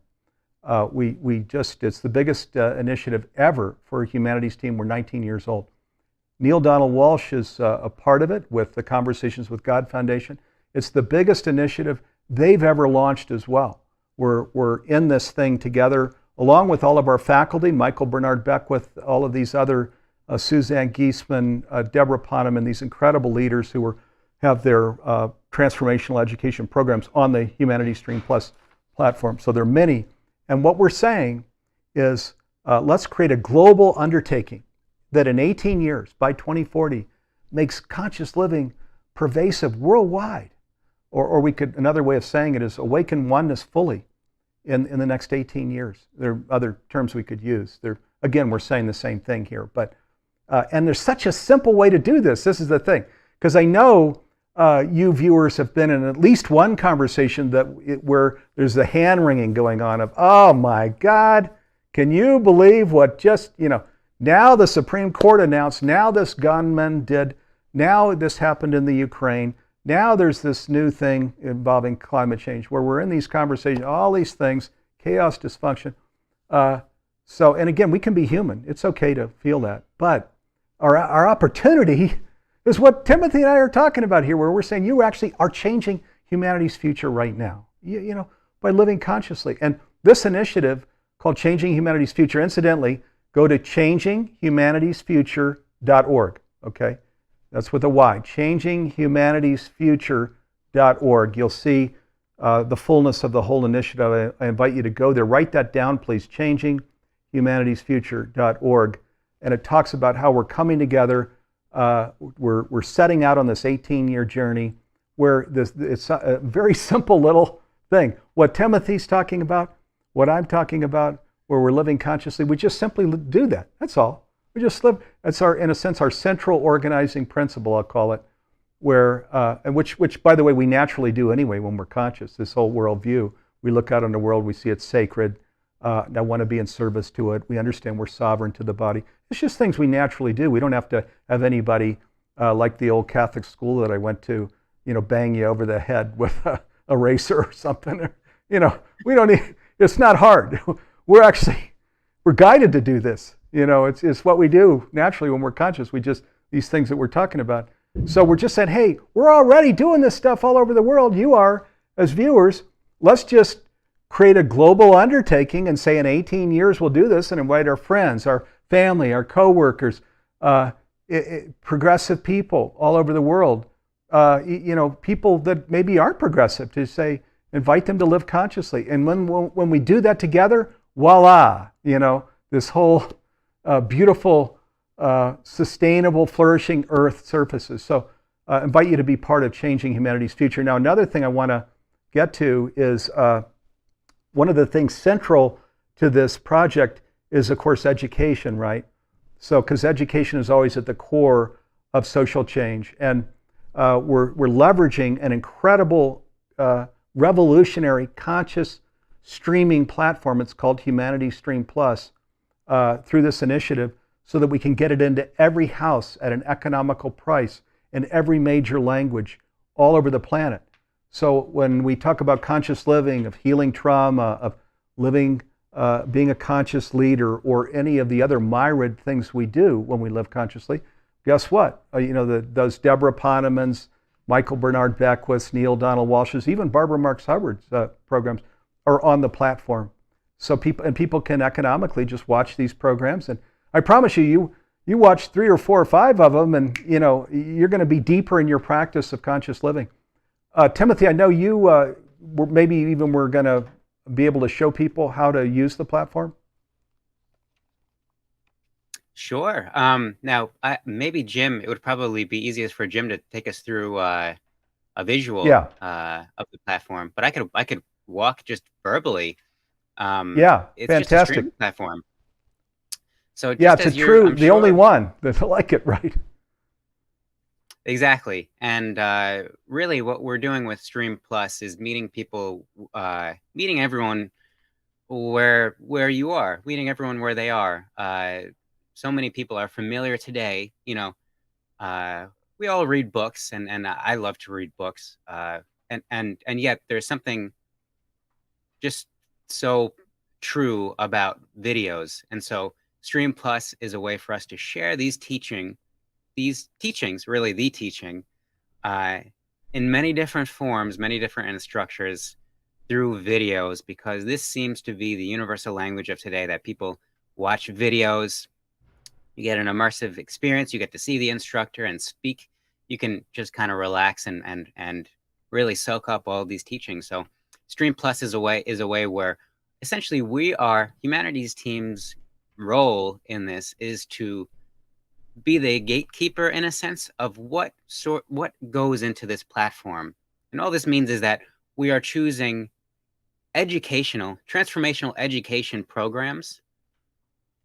It's the biggest initiative ever for a Humanities Team. We're 19 years old. Neale Donald Walsch is a part of it with the Conversations with God Foundation. It's the biggest initiative they've ever launched as well. We're in this thing together, along with all of our faculty, Michael Bernard Beckwith, all of these other, Suzanne Giesman, Deborah Poneman, these incredible leaders who have their transformational education programs on the Humanities Stream Plus platform. So there are many. And what we're saying is, let's create a global undertaking that in 18 years, by 2040, makes conscious living pervasive worldwide. Or we could, another way of saying it is awaken oneness fully in the next 18 years. There are other terms we could use. Again, we're saying the same thing here. But and there's such a simple way to do this. This is the thing. Because I know you viewers have been in at least one conversation where there's the hand wringing going on of, oh my God, can you believe what just, now the Supreme Court announced, now this gunman did, now this happened in the Ukraine. Now there's this new thing involving climate change where we're in these conversations, all these things, chaos, dysfunction. Uh, so, and again, we can be human. It's okay to feel that. But our opportunity is what Timothy and I are talking about here, where we're saying you actually are changing humanity's future right now, by living consciously. And this initiative called Changing Humanity's Future, incidentally, go to changinghumanitiesfuture.org, okay? That's with a Y, changinghumanitiesfuture.org. You'll see the fullness of the whole initiative. I invite you to go there. Write that down, please, changinghumanitiesfuture.org. And it talks about how we're coming together. We're setting out on this 18-year journey where it's a very simple little thing. What Timothy's talking about, what I'm talking about, where we're living consciously, we just simply do that. That's all. We just live. That's in a sense, our central organizing principle, I'll call it, where, and which, by the way, we naturally do anyway when we're conscious. This whole worldview, we look out on the world, we see it's sacred. I want to be in service to it. We understand we're sovereign to the body. It's just things we naturally do. We don't have to have anybody like the old Catholic school that I went to, bang you over the head with a eraser or something. We don't need. It's not hard. We're guided to do this. It's what we do naturally when we're conscious. These things that we're talking about. So we're just saying, hey, we're already doing this stuff all over the world. You are, as viewers. Let's just create a global undertaking and say in 18 years we'll do this and invite our friends, our family, our coworkers, progressive people all over the world, people that maybe aren't progressive, to say, invite them to live consciously. And when we do that together, voila, this whole beautiful, sustainable, flourishing earth surfaces. So invite you to be part of changing humanity's future. Now, another thing I want to get to is one of the things central to this project is, of course, education, right? So, because education is always at the core of social change. And we're leveraging an incredible, revolutionary, conscious streaming platform. It's called Humanity Stream Plus, through this initiative, so that we can get it into every house at an economical price in every major language all over the planet. So when we talk about conscious living, of healing trauma, of living, being a conscious leader, or any of the other myriad things we do when we live consciously, guess what? Those Deborah Ponemans, Michael Bernard Beckwith's, Neil Donald Walsh's, even Barbara Marx Hubbard's programs are on the platform. So people can economically just watch these programs. And I promise you watch 3 or 4 or 5 of them, and you're going to be deeper in your practice of conscious living. Timothy, I know you we're going to be able to show people how to use the platform. Sure. Now, maybe Jim, it would probably be easiest for Jim to take us through a visual of the platform, but I could walk just verbally. It's fantastic. Just a streaming platform. So it's the only one that's like it, right? Exactly. And really what we're doing with Stream Plus is meeting everyone where you are, meeting everyone where they are. So many people are familiar today, we all read books, and I love to read books. And yet there's something just so true about videos. And so Stream Plus is a way for us to share these teachings, really the teaching, in many different forms, many different structures through videos, because this seems to be the universal language of today, that people watch videos, you get an immersive experience, you get to see the instructor and speak, you can just kind of relax and really soak up all these teachings. So Stream Plus is a way where essentially humanities team's role in this is to be the gatekeeper, in a sense, of what goes into this platform. And all this means is that we are choosing transformational education programs,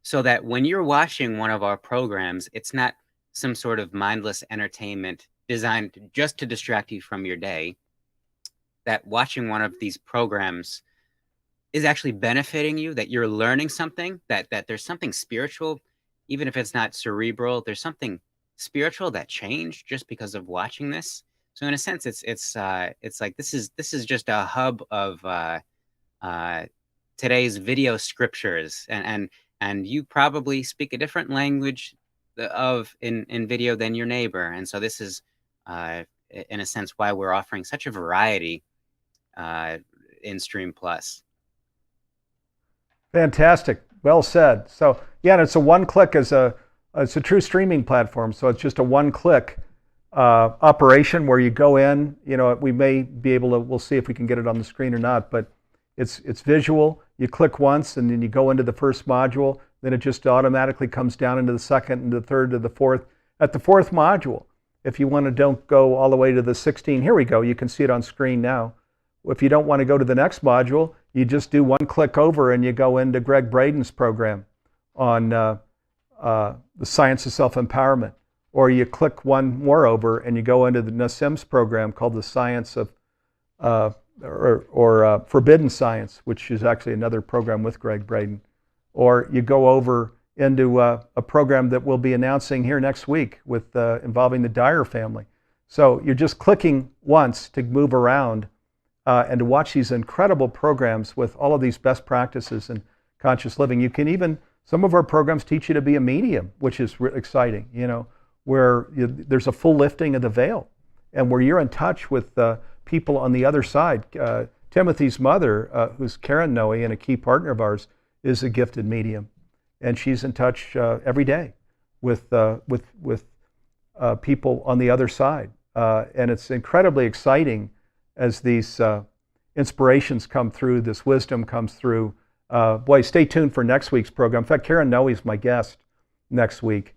so that when you're watching one of our programs, it's not some sort of mindless entertainment designed just to distract you from your day. That watching one of these programs is actually benefiting you, that you're learning something, that there's something spiritual, even if it's not cerebral, there's something spiritual that changed just because of watching this. So in a sense, it's like this is just a hub of today's video scriptures, and you probably speak a different language in video than your neighbor, and so this is in a sense why we're offering such a variety in Stream Plus. Fantastic. Well said. So yeah, and it's a one-click it's a true streaming platform. So it's just a one-click operation where you go in. You know, we may be able to. We'll see if we can get it on the screen or not. But it's visual. You click once, and then you go into the first module. Then it just automatically comes down into the second, and the third, to the fourth. At the fourth module, if you want to don't go all the way to the 16, here we go. You can see it on screen now. If you don't want to go to the next module, you just do one click over and you go into Greg Braden's program on the science of self-empowerment. Or you click one more over and you go into the Nassim's program called the science of, forbidden science, which is actually another program with Greg Braden. Or you go over into a program that we'll be announcing here next week with involving the Dyer family. So you're just clicking once to move around and to watch these incredible programs with all of these best practices in conscious living. You can even, some of our programs teach you to be a medium, which is exciting, you know, where there's a full lifting of the veil and where you're in touch with people on the other side. Timothy's mother, who's Karen Noe and a key partner of ours, is a gifted medium. And she's in touch every day with people on the other side. And it's incredibly exciting as these inspirations come through, this wisdom comes through. Boy, stay tuned for next week's program. In fact, Karen Noe is my guest next week,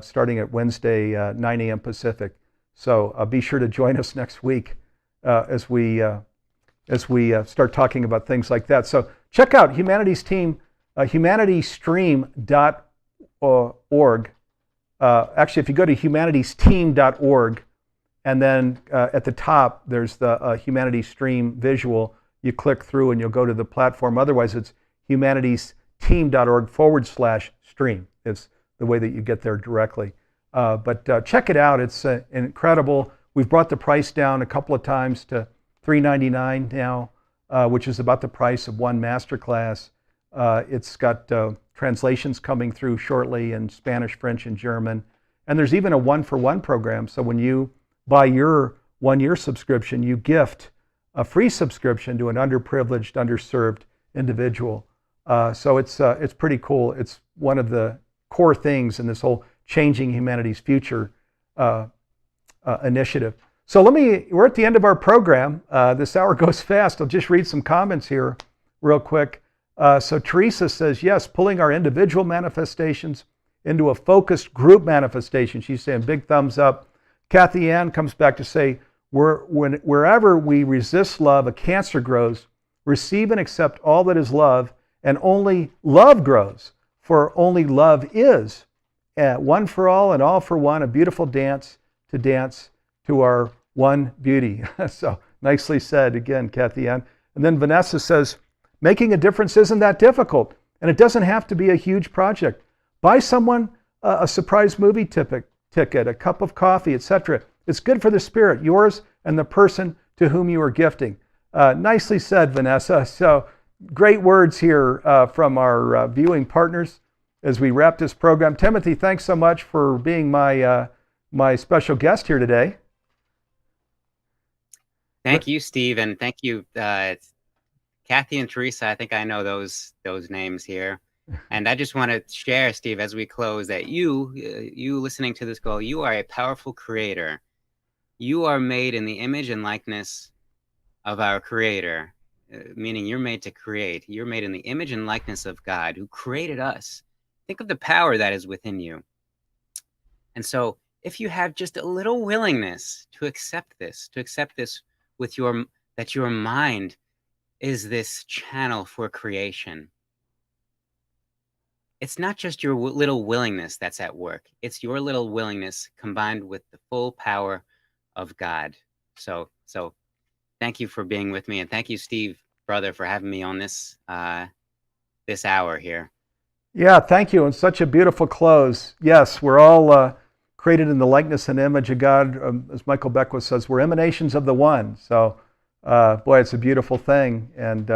starting at Wednesday, 9 a.m. Pacific. So be sure to join us next week as we start talking about things like that. So check out Humanity's Team, humanitystream.org. Actually, if you go to humanitystream.org, and then at the top, there's the Humanity Stream visual. You click through and you'll go to the platform. Otherwise, it's humanitystream.org/stream. It's the way that you get there directly. But check it out. It's incredible. We've brought the price down a couple of times to $3.99 now, which is about the price of one masterclass. It's got translations coming through shortly in Spanish, French, and German. And there's even a one-for-one program. So when you buy your one-year subscription, you gift a free subscription to an underprivileged, underserved individual. So it's pretty cool. It's one of the core things in this whole Changing Humanity's Future initiative. So we're at the end of our program. This hour goes fast. I'll just read some comments here real quick. So Teresa says, yes, pulling our individual manifestations into a focused group manifestation. She's saying big thumbs up. Kathy Ann comes back to say, wherever we resist love, a cancer grows. Receive and accept all that is love, and only love grows, for only love is. One for all and all for one, a beautiful dance to our one beauty. So nicely said again, Kathy Ann. And then Vanessa says, making a difference isn't that difficult, and it doesn't have to be a huge project. Buy someone a surprise movie ticket, a cup of coffee, etc. It's good for the spirit, yours and the person to whom you are gifting. Nicely said, Vanessa. So great words here from our viewing partners as we wrap this program. Timothy, thanks so much for being my special guest here today. Thank you, Steve, and thank you, Kathy and Teresa. I think I know those names here. And I just want to share, Steve, as we close, that you listening to this call, you are a powerful creator. You are made in the image and likeness of our Creator, meaning you're made to create. You're made in the image and likeness of God, who created us. Think of the power that is within you. And so if you have just a little willingness to accept this with that your mind is this channel for creation. It's not just your little willingness that's at work. It's your little willingness combined with the full power of God. So thank you for being with me, and thank you, Steve, brother, for having me on this hour here. Yeah, thank you. And such a beautiful close. Yes, we're all created in the likeness and image of God. As Michael Beckwith says, we're emanations of the One. So boy, it's a beautiful thing, and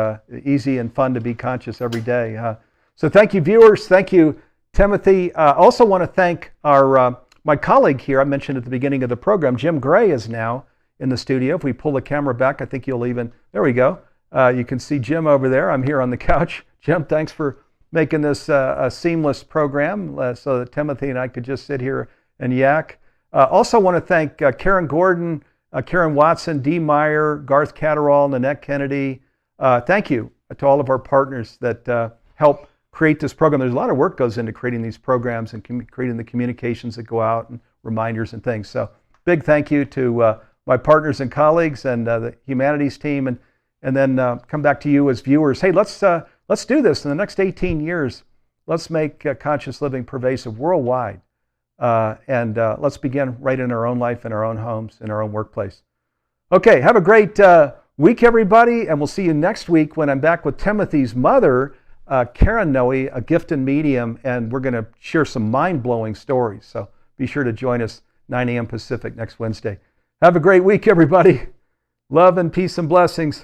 easy and fun to be conscious every day. So thank you, viewers. Thank you, Timothy. Also want to thank our my colleague here. I mentioned at the beginning of the program, Jim Gray is now in the studio. If we pull the camera back, I think you'll even, there we go. You can see Jim over there. I'm here on the couch. Jim, thanks for making this a seamless program so that Timothy and I could just sit here and yak. Also want to thank Karen Gordon, Karen Watson, Dee Meyer, Garth Catterall, Nanette Kennedy. Thank you to all of our partners that help create this program. There's a lot of work goes into creating these programs and creating the communications that go out and reminders and things. So big thank you to my partners and colleagues and the humanities team, and then come back to you as viewers. Hey, let's do this in the next 18 years. Let's make conscious living pervasive worldwide. And let's begin right in our own life, in our own homes, in our own workplace. Okay, have a great week, everybody, and we'll see you next week when I'm back with Timothy's mother, Karen Noe, a gifted medium, and we're going to share some mind-blowing stories. So be sure to join us 9 a.m. Pacific next Wednesday. Have a great week, everybody. Love and peace and blessings.